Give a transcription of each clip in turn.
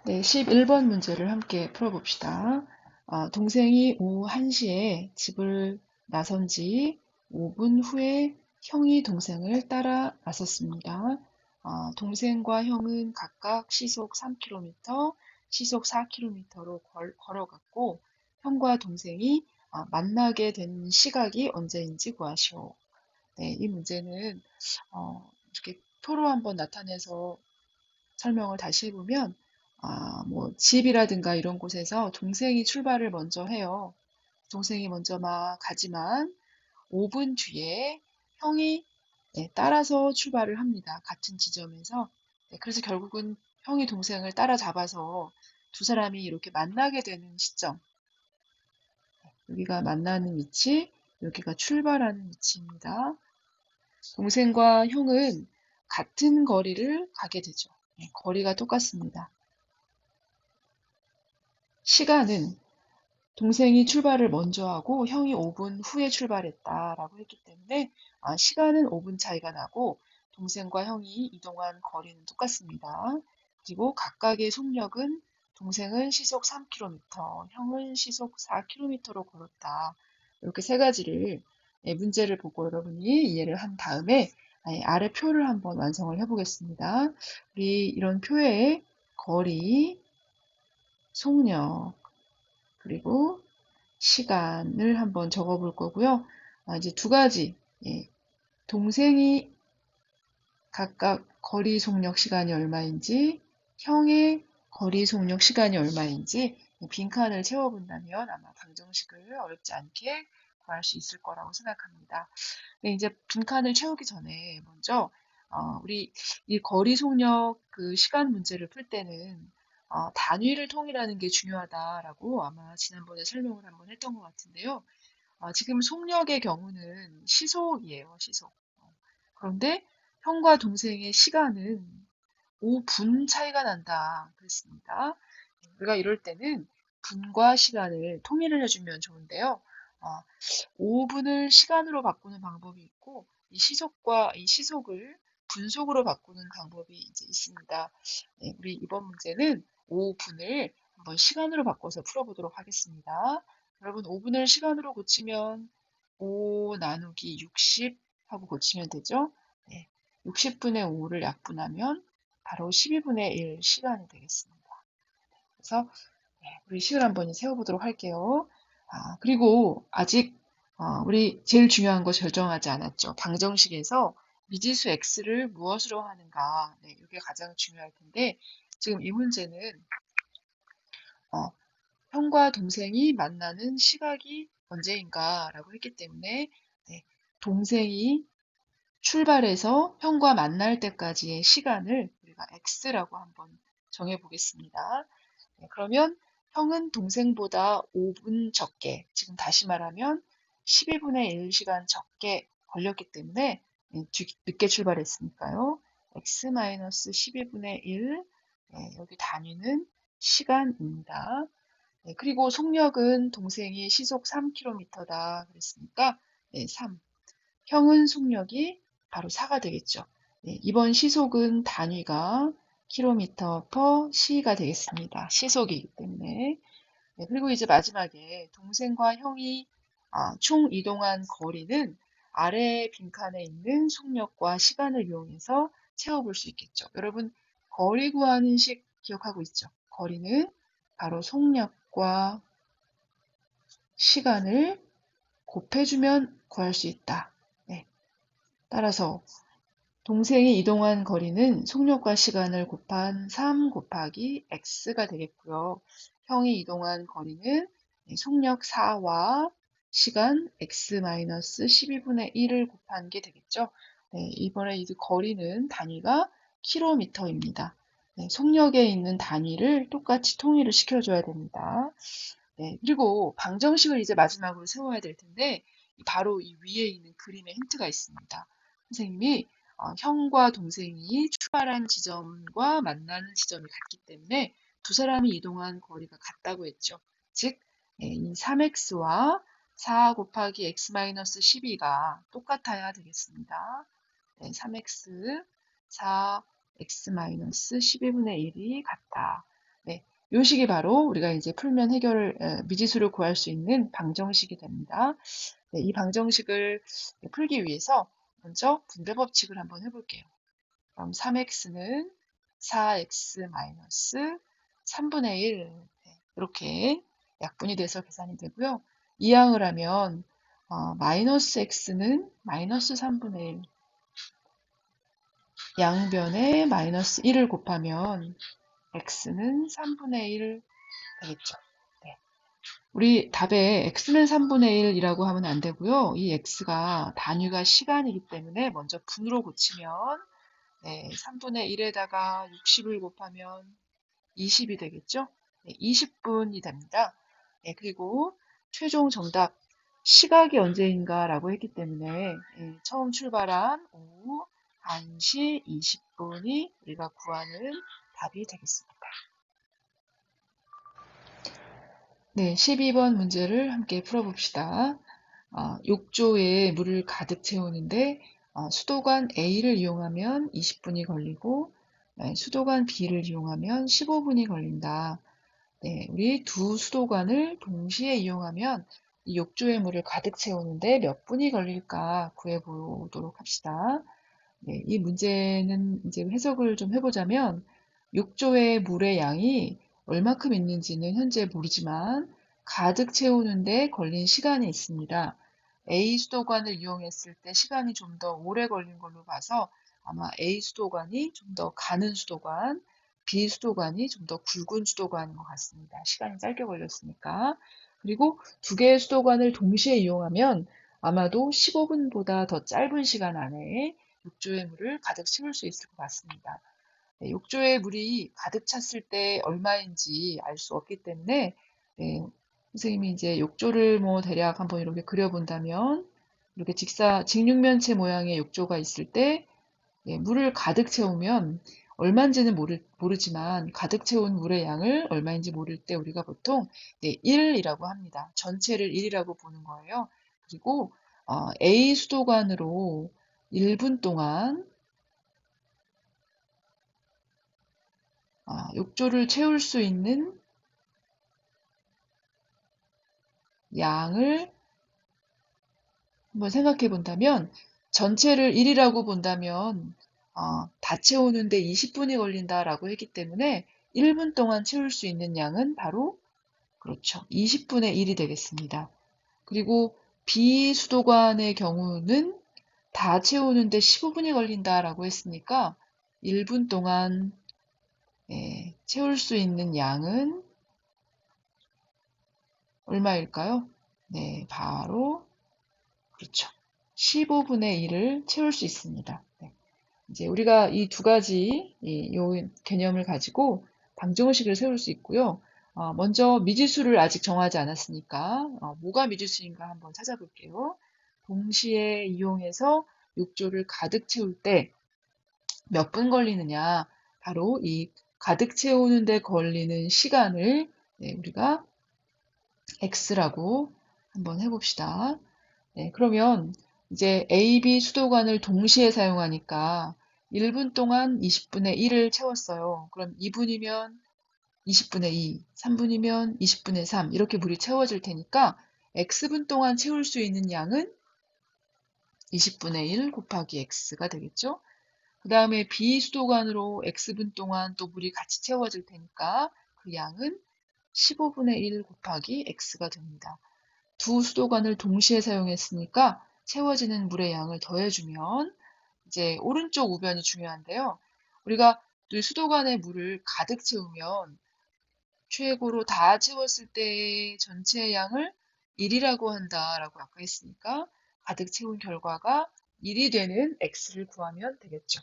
네, 11번 문제를 함께 풀어봅시다. 동생이 오후 1시에 집을 나선 지 5분 후에 형이 동생을 따라 나섰습니다. 동생과 형은 각각 시속 3km, 시속 4km로 걸어갔고, 형과 동생이 만나게 된 시각이 언제인지 구하시오. 네, 이 문제는 이렇게 표로 한번 나타내서 설명을 다시 해보면, 뭐, 집이라든가 이런 곳에서 동생이 출발을 먼저 해요. 동생이 먼저 막 가지만 5분 뒤에 형이 따라서 출발을 합니다. 같은 지점에서. 네, 그래서 결국은 형이 동생을 따라잡아서 두 사람이 이렇게 만나게 되는 시점. 여기가 만나는 위치, 여기가 출발하는 위치입니다. 동생과 형은 같은 거리를 가게 되죠. 네, 거리가 똑같습니다. 시간은 동생이 출발을 먼저 하고 형이 5분 후에 출발했다라고 했기 때문에 시간은 5분 차이가 나고 동생과 형이 이동한 거리는 똑같습니다. 그리고 각각의 속력은 동생은 시속 3km, 형은 시속 4km로 걸었다. 이렇게 세 가지를 문제를 보고 여러분이 이해를 한 다음에 아래 표를 한번 완성을 해보겠습니다. 우리 이런 표에 거리, 속력, 그리고 시간을 한번 적어 볼 거고요. 이제 두 가지, 동생이 각각 거리 속력 시간이 얼마인지, 형의 거리 속력 시간이 얼마인지 빈칸을 채워본다면 아마 방정식을 어렵지 않게 구할 수 있을 거라고 생각합니다. 네, 이제 빈칸을 채우기 전에 먼저 우리 이 거리 속력 그 시간 문제를 풀 때는 단위를 통일하는 게 중요하다라고 아마 지난번에 설명을 한번 했던 것 같은데요. 지금 속력의 경우는 시속이에요, 시속. 그런데 형과 동생의 시간은 5분 차이가 난다 그랬습니다. 우리가 이럴 때는 분과 시간을 통일을 해주면 좋은데요. 어, 5분을 시간으로 바꾸는 방법이 있고 이 시속을 분속으로 바꾸는 방법이 이제 있습니다. 네, 우리 이번 문제는 5분을 한번 시간으로 바꿔서 풀어보도록 하겠습니다. 여러분 5분을 시간으로 고치면 5 나누기 60 하고 고치면 되죠. 네, 60분의 5를 약분하면 바로 12분의 1 시간이 되겠습니다. 그래서 우리 식을 한번 세워보도록 할게요. 그리고 아직 우리 제일 중요한 거 결정하지 않았죠. 방정식에서 미지수 x를 무엇으로 하는가. 네, 이게 가장 중요할 텐데 지금 이 문제는 어, 형과 동생이 만나는 시각이 언제인가라고 했기 때문에 네, 동생이 출발해서 형과 만날 때까지의 시간을 우리가 x라고 한번 정해 보겠습니다. 네, 그러면 형은 동생보다 5분 적게, 지금 다시 말하면 12분의 1시간 적게 걸렸기 때문에 늦게 출발했으니까요. x-12분의 1, 여기 단위는 시간입니다. 네, 그리고 속력은 동생이 시속 3km다 그랬으니까 3. 형은 속력이 바로 4가 되겠죠. 네, 이번 시속은 단위가 km per c가 되겠습니다. 시속이기 때문에. 네, 그리고 이제 마지막에 동생과 형이 총 이동한 거리는 아래 빈칸에 있는 속력과 시간을 이용해서 채워볼 수 있겠죠. 여러분, 거리 구하는 식 기억하고 있죠? 거리는 바로 속력과 시간을 곱해주면 구할 수 있다. 네, 따라서 동생이 이동한 거리는 속력과 시간을 곱한 3 곱하기 x가 되겠고요. 형이 이동한 거리는 속력 4와 시간 x-12분의 1을 곱한 게 되겠죠. 네, 이번에 이 거리는 단위가 킬로미터입니다. 네, 속력에 있는 단위를 똑같이 통일을 시켜줘야 됩니다. 네, 그리고 방정식을 이제 마지막으로 세워야 될 텐데 바로 이 위에 있는 그림에 힌트가 있습니다. 선생님이 형과 동생이 출발한 지점과 만나는 지점이 같기 때문에 두 사람이 이동한 거리가 같다고 했죠. 즉, 이 3x와 4 곱하기 x-12가 똑같아야 되겠습니다. 네, 3x, 4x-12분의 1이 같다. 네, 요 식이 바로 우리가 이제 풀면 미지수를 구할 수 있는 방정식이 됩니다. 네, 이 방정식을 풀기 위해서 먼저 분배 법칙을 한번 해볼게요. 그럼 3x는 4x 마이너스 3분의 1 이렇게 약분이 돼서 계산이 되고요. 이항을 하면 마이너스 x는 마이너스 3분의 1 양변에 마이너스 1을 곱하면 x는 3분의 1 되겠죠. 네. 우리 답에 x는 3분의 1이라고 하면 안 되고요. 이 x가 단위가 시간이기 때문에 먼저 분으로 고치면 네, 3분의 1에다가 60을 곱하면 20이 되겠죠? 네, 20분이 됩니다. 네, 그리고 최종 정답 시각이 언제인가 라고 했기 때문에 처음 출발한 오후 1시 20분이 우리가 구하는 답이 되겠습니다. 네, 12번 문제를 함께 풀어봅시다. 욕조에 물을 가득 채우는데 수도관 A를 이용하면 20분이 걸리고 수도관 B를 이용하면 15분이 걸린다. 네, 우리 두 수도관을 동시에 이용하면 이 욕조의 물을 가득 채우는데 몇 분이 걸릴까 구해보도록 합시다. 네, 이 문제는 이제 해석을 좀 해보자면 욕조의 물의 양이 얼마큼 있는지는 현재 모르지만 가득 채우는데 걸린 시간이 있습니다. A 수도관을 이용했을 때 시간이 좀 더 오래 걸린 걸로 봐서 아마 A 수도관이 좀 더 가는 수도관, B 수도관이 좀 더 굵은 수도관인 것 같습니다. 시간이 짧게 걸렸으니까. 그리고 두 개의 수도관을 동시에 이용하면 아마도 15분보다 더 짧은 시간 안에 욕조의 물을 가득 채울 수 있을 것 같습니다. 네, 욕조의 물이 가득 찼을 때 얼마인지 알 수 없기 때문에 네, 선생님이 이제 욕조를 뭐 대략 한번 이렇게 그려본다면 이렇게 직육면체 모양의 욕조가 있을 때 물을 가득 채우면 얼마인지는 모르지만 가득 채운 물의 양을 얼마인지 모를 때 우리가 보통 1이라고 합니다. 전체를 1이라고 보는 거예요. 그리고 A 수도관으로 1분 동안 욕조를 채울 수 있는 양을 한번 생각해 본다면 전체를 1이라고 본다면 다 채우는데 20분이 걸린다라고 했기 때문에 1분 동안 채울 수 있는 양은 바로 그렇죠. 20분의 1이 되겠습니다. 그리고 비수도관의 경우는 다 채우는데 15분이 걸린다라고 했으니까 1분 동안 채울 수 있는 양은 얼마일까요? 네, 바로 그렇죠. 15분의 1을 채울 수 있습니다. 네. 이제 우리가 이 두 가지 요 개념을 가지고 방정식을 세울 수 있고요. 먼저 미지수를 아직 정하지 않았으니까 뭐가 미지수인가 한번 찾아볼게요. 동시에 이용해서 욕조를 가득 채울 때 몇 분 걸리느냐. 바로 이 가득 채우는데 걸리는 시간을 우리가 x라고 한번 해봅시다. 네, 그러면 이제 A, B 수도관을 동시에 사용하니까 1분 동안 20분의 1을 채웠어요. 그럼 2분이면 20분의 2, 3분이면 20분의 3 이렇게 물이 채워질 테니까 x분 동안 채울 수 있는 양은 20분의 1 곱하기 x가 되겠죠. 그 다음에 B 수도관으로 x분 동안 또 물이 같이 채워질 테니까 그 양은 15분의 1 곱하기 x가 됩니다. 두 수도관을 동시에 사용했으니까 채워지는 물의 양을 더해주면 이제 오른쪽 우변이 중요한데요. 우리가 이 수도관의 물을 가득 채우면 최고로 다 채웠을 때의 전체 양을 1이라고 한다라고 아까 했으니까 가득 채운 결과가 1이 되는 x를 구하면 되겠죠.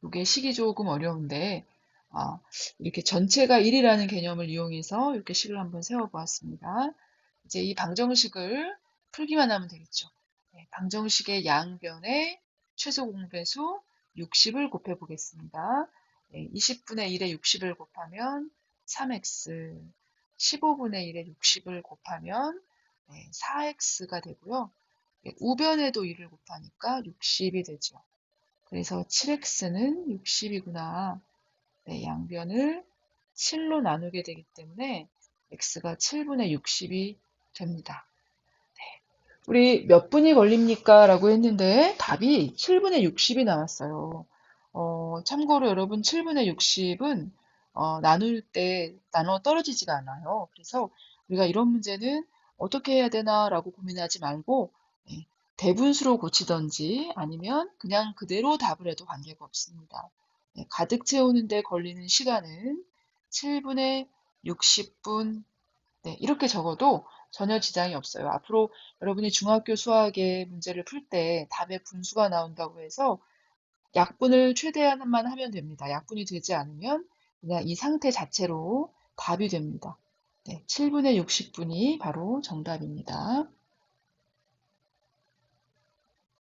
이게 식이 조금 어려운데 이렇게 전체가 1이라는 개념을 이용해서 이렇게 식을 한번 세워보았습니다. 이제 이 방정식을 풀기만 하면 되겠죠. 방정식의 양변에 최소 공배수 60을 곱해 보겠습니다. 20분의 1에 60을 곱하면 3x, 15분의 1에 60을 곱하면 4x가 되고요. 우변에도 1을 곱하니까 60이 되죠. 그래서 7x는 60이구나. 네, 양변을 7로 나누게 되기 때문에 x가 7분의 60이 됩니다. 우리 몇 분이 걸립니까? 라고 했는데 답이 7분의 60이 나왔어요. 참고로 여러분 7분의 60은 나눌 때 나눠 떨어지지가 않아요. 그래서 우리가 이런 문제는 어떻게 해야 되나라고 고민하지 말고 예, 대분수로 고치던지 아니면 그냥 그대로 답을 해도 관계가 없습니다. 가득 채우는데 걸리는 시간은 7분의 60분 네, 이렇게 적어도 전혀 지장이 없어요. 앞으로 여러분이 중학교 수학의 문제를 풀 때 답에 분수가 나온다고 해서 약분을 최대한만 하면 됩니다. 약분이 되지 않으면 그냥 이 상태 자체로 답이 됩니다. 네, 7분의 60분이 바로 정답입니다.